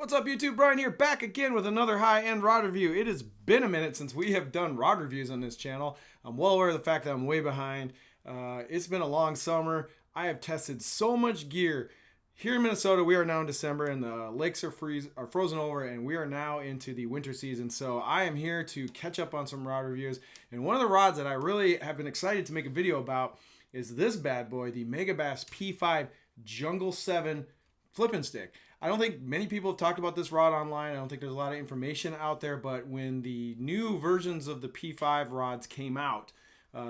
What's up YouTube, Brian here, back again with another high-end rod review. It has been a minute since we have done rod reviews on this channel. I'm well aware of the fact that I'm way behind. It's been a long summer. I have tested so much gear. Here in Minnesota, we are now in December and the lakes are frozen over and we are now into the winter season. So I am here to catch up on some rod reviews. And one of the rods that I really have been excited to make a video about is this bad boy, the Megabass P5 Jungle 7 flipping stick. I don't think many people have talked about this rod online. I don't think there's a lot of information out there, but when the new versions of the P5 rods came out,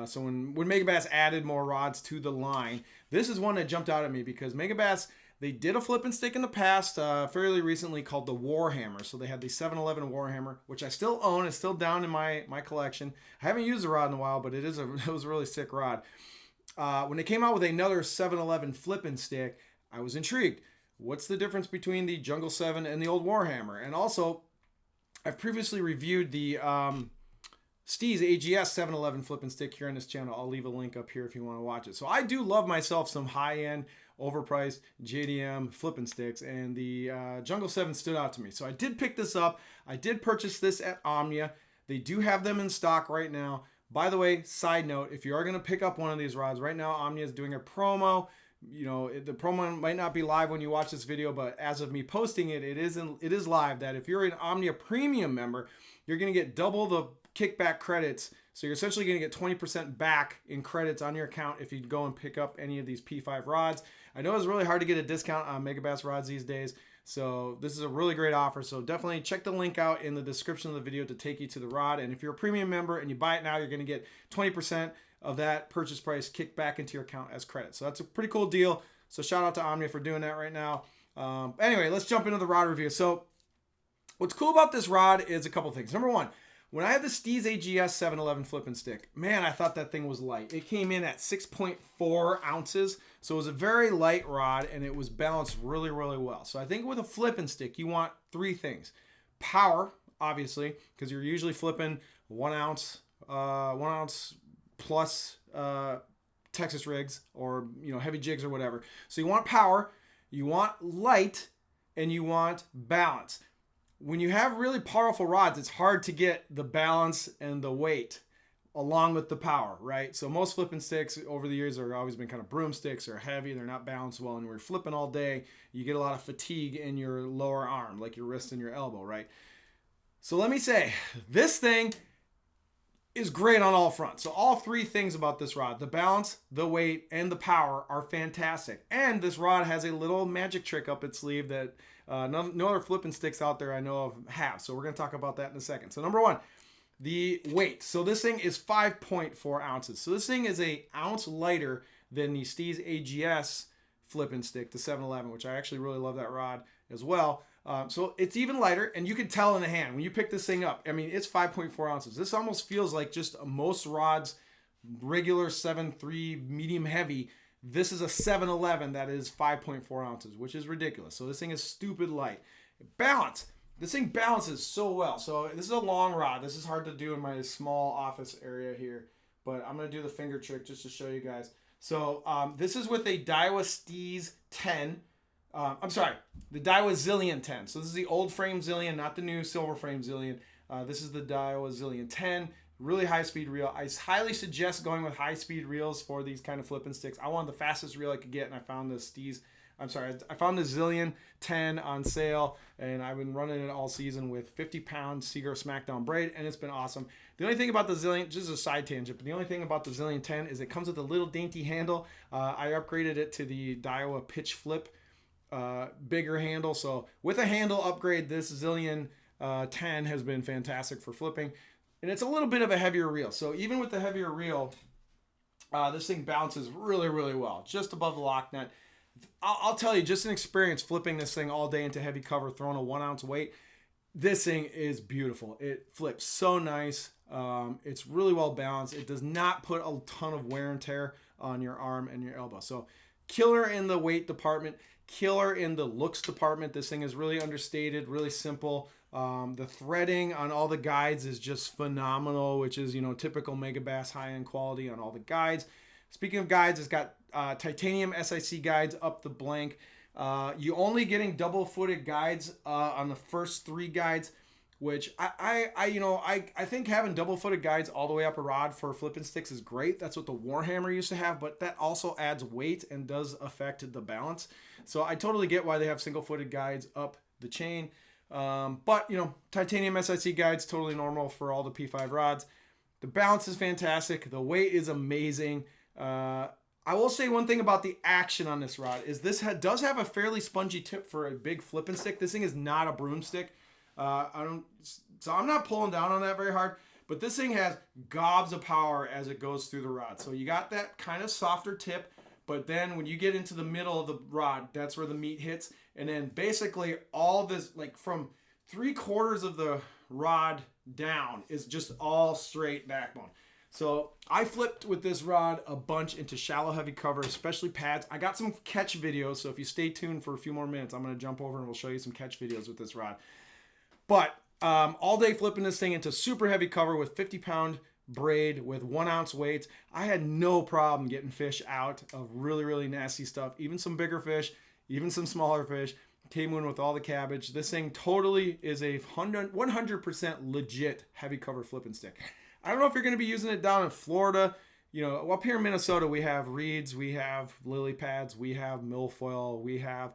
so when Megabass added more rods to the line, this is one that jumped out at me because Megabass, they did a flipping stick in the past, fairly recently, called the Warhammer. So they had the 711 Warhammer, which I still own. It's still down in my collection. I haven't used the rod in a while, but it was a really sick rod. When they came out with another 711 flipping stick, I was intrigued. What's the difference between the Jungle 7 and the old Warhammer? And also, I've previously reviewed the Steez AGS 711 flipping stick here on this channel. I'll leave a link up here if you want to watch it. So I do love myself some high-end, overpriced JDM flipping sticks, and the Jungle 7 stood out to me. So I did pick this up. I did purchase this at Omnia. They do have them in stock right now. By the way, side note, if you are going to pick up one of these rods, right now Omnia is doing a promo. You know, the promo might not be live when you watch this video, but as of me posting it, it is live. That if you're an Omnia Premium member, you're going to get double the kickback credits. So you're essentially going to get 20% back in credits on your account if you go and pick up any of these P5 rods. I know it's really hard to get a discount on Megabass rods these days, so this is a really great offer. So definitely check the link out in the description of the video to take you to the rod. And if you're a premium member and you buy it now, you're going to get 20% of that purchase price kicked back into your account as credit. So that's a pretty cool deal. So shout out to Omnia for doing that right now. Anyway, let's jump into the rod review. So what's cool about this rod is a couple things. Number one, when I had the Steez AGS 711 flipping stick, man, I thought that thing was light. It came in at 6.4 ounces. So it was a very light rod and it was balanced really, really well. So I think with a flipping stick, you want three things. Power, obviously, because you're usually flipping 1 ounce plus Texas rigs or heavy jigs or whatever. So you want power, you want light, and you want balance. When you have really powerful rods, it's hard to get the balance and the weight along with the power, right? So most flipping sticks over the years have always been kind of broomsticks or heavy. They're not balanced well, and when you're flipping all day, you get a lot of fatigue in your lower arm, like your wrist and your elbow, right? So let me say, this thing is great on all fronts. So all three things about this rod, the balance, the weight, and the power are fantastic. And this rod has a little magic trick up its sleeve that no other flipping sticks out there I know of have. So we're going to talk about that in a second. So number one, the weight. So this thing is 5.4 ounces. So this thing is an ounce lighter than the Steez AGS flipping stick, the 711, which I actually really love that rod as well. So it's even lighter, and you can tell in the hand when you pick this thing up. I mean, it's 5.4 ounces. This almost feels like just most rods, regular 7.3 medium heavy. This is a 711 that is 5.4 ounces, which is ridiculous. So this thing is stupid light. Balance. This thing balances so well. So this is a long rod. This is hard to do in my small office area here, but I'm going to do the finger trick just to show you guys. So this is with a Daiwa Steez 10. I'm sorry, the Daiwa Zillion 10. So this is the old frame Zillion, not the new silver frame Zillion. This is the Daiwa Zillion 10. Really high speed reel. I highly suggest going with high speed reels for these kind of flipping sticks. I wanted the fastest reel I could get, and I found the I found the Zillion 10 on sale, and I've been running it all season with 50-pound Seaguar Smackdown braid, and it's been awesome. The only thing about the Zillion, just a side tangent, but the only thing about the Zillion 10 is it comes with a little dainty handle. I upgraded it to the Daiwa Pitch Flip bigger handle. So with a handle upgrade, this Zillion 10 has been fantastic for flipping. And it's a little bit of a heavier reel. So even with the heavier reel, this thing bounces really, really well. Just above the lock nut. I'll tell you, just an experience flipping this thing all day into heavy cover, throwing a 1 ounce weight. This thing is beautiful. It flips so nice. It's really well balanced. It does not put a ton of wear and tear on your arm and your elbow. So killer in the weight department, killer in the looks department. This thing is really understated, really simple. The threading on all the guides is just phenomenal, which is, typical Megabass high-end quality on all the guides. Speaking of guides, it's got titanium SIC guides up the blank. You only getting double-footed guides on the first 3 guides, which I think having double-footed guides all the way up a rod for flipping sticks is great. That's what the Warhammer used to have, but that also adds weight and does affect the balance. So I totally get why they have single-footed guides up the chain. But titanium SIC guides, totally normal for all the P5 rods. The balance is fantastic. The weight is amazing. I will say one thing about the action on this rod is this does have a fairly spongy tip for a big flipping stick. This thing is not a broomstick. So I'm not pulling down on that very hard, but this thing has gobs of power as it goes through the rod. So you got that kind of softer tip, but then when you get into the middle of the rod, that's where the meat hits. And then basically all this, like from 3/4 of the rod down, is just all straight backbone. So I flipped with this rod a bunch into shallow heavy cover, especially pads. I got some catch videos, so if you stay tuned for a few more minutes, I'm going to jump over and we'll show you some catch videos with this rod. But all day flipping this thing into super heavy cover with 50-pound braid with 1 ounce weights, I had no problem getting fish out of really, really nasty stuff. Even some bigger fish, even some smaller fish. Came in with all the cabbage. This thing totally is a 100% legit heavy cover flipping stick. I don't know if you're going to be using it down in Florida. Up here in Minnesota, we have reeds, we have lily pads, we have milfoil, we have,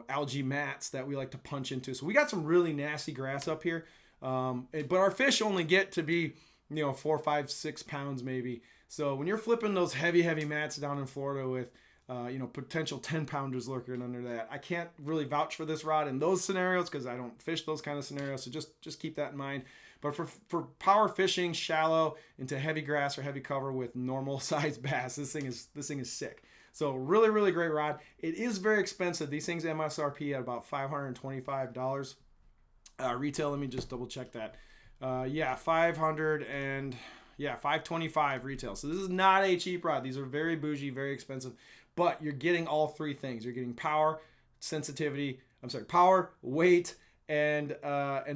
algae mats that we like to punch into. So we got some really nasty grass up here. But our fish only get to be, 4, 5, 6 pounds maybe. So when you're flipping those heavy, heavy mats down in Florida with, potential 10-pounders lurking under that, I can't really vouch for this rod in those scenarios because I don't fish those kind of scenarios. So just keep that in mind. But for power fishing, shallow into heavy grass or heavy cover with normal size bass, this thing is sick. So really, really great rod. It is very expensive. These things MSRP at about $525 retail. Let me just double check that. $525 retail. So this is not a cheap rod. These are very bougie, very expensive. But you're getting all 3 things. You're getting power, power, weight, and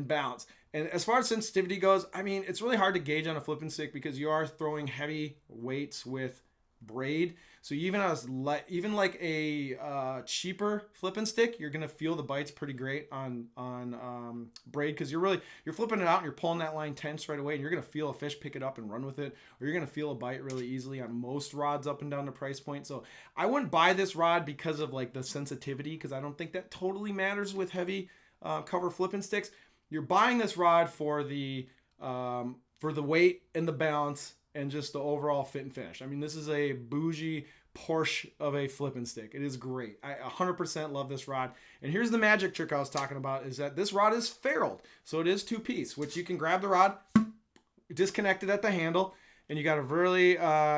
balance. And as far as sensitivity goes, it's really hard to gauge on a flipping stick because you are throwing heavy weights with braid. So even like a cheaper flipping stick, you're gonna feel the bites pretty great on braid because you're flipping it out and you're pulling that line tense right away, and you're gonna feel a fish pick it up and run with it, or you're gonna feel a bite really easily on most rods up and down the price point. So I wouldn't buy this rod because of like the sensitivity, because I don't think that totally matters with heavy cover flipping sticks. You're buying this rod for the weight and the balance and just the overall fit and finish. This is a bougie Porsche of a flipping stick. It is great. I 100% love this rod. And here's the magic trick I was talking about, is that this rod is ferruled. So it is 2-piece, which you can grab the rod, disconnect it at the handle, and you got a really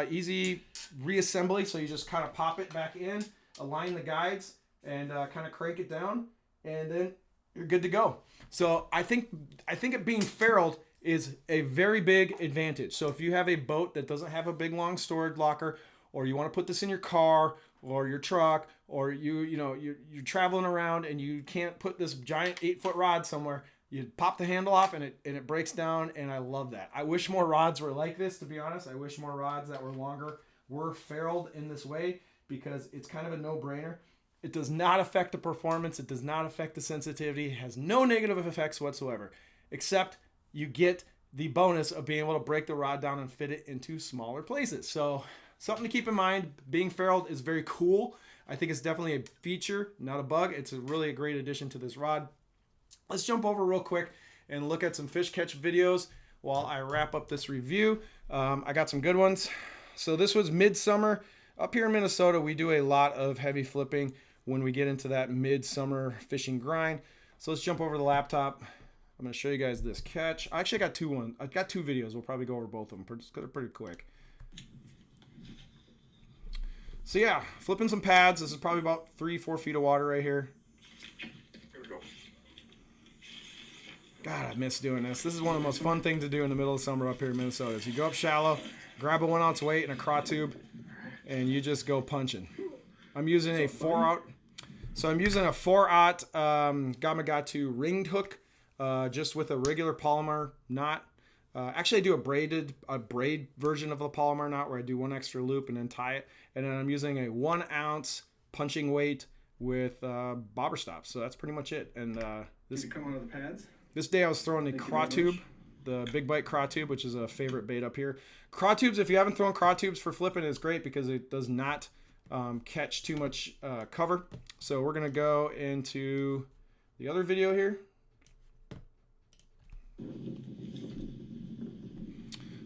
easy reassembly. So you just kind of pop it back in, align the guides, and kind of crank it down, and then you're good to go. So I think it being ferruled is a very big advantage. So if you have a boat that doesn't have a big long storage locker, or you want to put this in your car or your truck, or you're traveling around and you can't put this giant 8-foot rod somewhere, you pop the handle off and it breaks down, and I love that. I wish more rods were like this, to be honest. I wish more rods that were longer were ferruled in this way, because it's kind of a no-brainer. It does not affect the performance. It does not affect the sensitivity. It has no negative effects whatsoever, except you get the bonus of being able to break the rod down and fit it into smaller places. So something to keep in mind. Being ferruled is very cool. I think it's definitely a feature, not a bug. It's really a great addition to this rod. Let's jump over real quick and look at some fish catch videos while I wrap up this review. I got some good ones. So this was midsummer. Up here in Minnesota, we do a lot of heavy flipping when we get into that midsummer fishing grind. So let's jump over the laptop. I'm going to show you guys this catch. I actually got two videos. We'll probably go over both of them. They're pretty quick. So yeah, flipping some pads. This is probably about 3-4 feet of water right here. Here we go. God, I miss doing this. This is one of the most fun things to do in the middle of summer up here in Minnesota. So you go up shallow, grab a 1 ounce weight and a craw tube, and you just go punching. I'm using a 4-aught. So I'm using a 4-aught Gamakatsu ringed hook, just with a regular polymer knot. Actually, I do a braid version of the polymer knot where I do one extra loop and then tie it. And then I'm using a 1 ounce punching weight with bobber stops. So that's pretty much it. And this come out of the pads. This day I was throwing the craw tube, the big bite craw tube, which is a favorite bait up here. Craw tubes, if you haven't thrown craw tubes for flipping, is great because it does not catch too much cover. So we're gonna go into the other video here.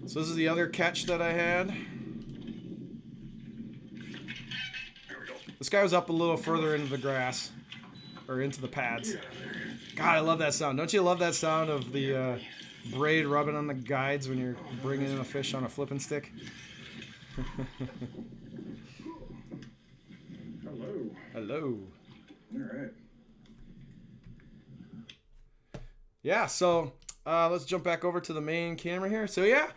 So this is the other catch that I had. This guy was up a little further into the grass, or into the pads. God, I love that sound. Don't you love that sound of the braid rubbing on the guides when you're bringing in a fish on a flipping stick? Hello. Hello. All right. Yeah, so let's jump back over to the main camera here. So yeah,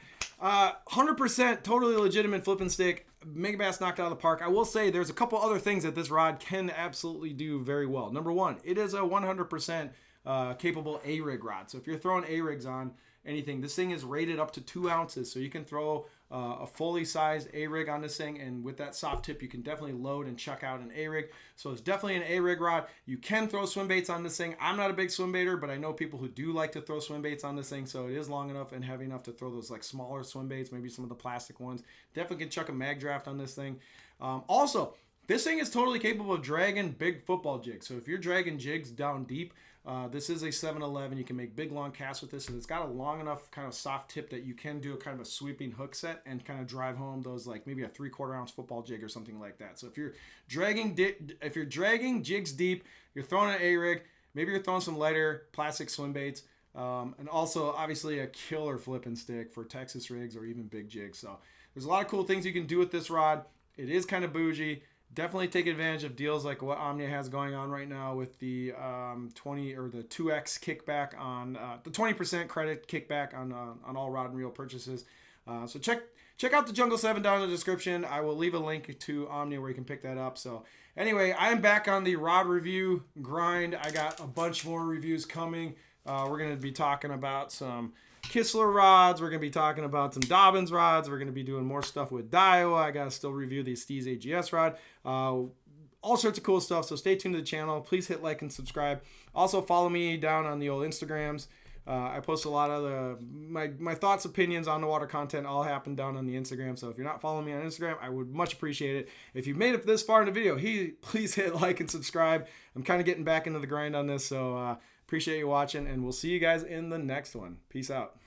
100% totally legitimate flipping stick. Megabass knocked out of the park. I will say there's a couple other things that this rod can absolutely do very well. Number one, it is a 100% capable A-rig rod. So if you're throwing A-rigs on anything, this thing is rated up to 2 ounces. So you can throw a fully sized A-rig on this thing, and with that soft tip you can definitely load and chuck out an A-rig. So it's definitely an A-rig rod. You can throw swim baits on this thing. I'm not a big swim baiter, but I know people who do like to throw swim baits on this thing, so it is long enough and heavy enough to throw those like smaller swim baits, maybe some of the plastic ones. Definitely can chuck a mag draft on this thing. Also, this thing is totally capable of dragging big football jigs. So if you're dragging jigs down deep, this is a 7-11. You can make big long casts with this, and it's got a long enough kind of soft tip that you can do a kind of a sweeping hook set and kind of drive home those, like maybe a 3/4 ounce football jig or something like that. So if you're dragging jigs deep, you're throwing an A-rig, maybe you're throwing some lighter plastic swim baits, and also obviously a killer flipping stick for Texas rigs or even big jigs. So there's a lot of cool things you can do with this rod. It is kind of bougie. Definitely take advantage of deals like what Omnia has going on right now with the 20 or the 2x kickback on the 20% credit kickback on all rod and reel purchases. So check out the Jungle 7 down in the description. I will leave a link to Omnia where you can pick that up. So anyway, I am back on the rod review grind. I got a bunch more reviews coming. We're going to be talking about some Kistler rods. We're going to be talking about some Dobbins rods. We're going to be doing more stuff with Daiwa. I got to still review the Steez AGS rod. All sorts of cool stuff. So stay tuned to the channel. Please hit like and subscribe. Also follow me down on the old Instagrams. I post a lot of my thoughts, opinions on the water content all happen down on the Instagram. So if you're not following me on Instagram, I would much appreciate it. If you've made it this far in the video, please hit like and subscribe. I'm kind of getting back into the grind on this. So appreciate you watching, and we'll see you guys in the next one. Peace out.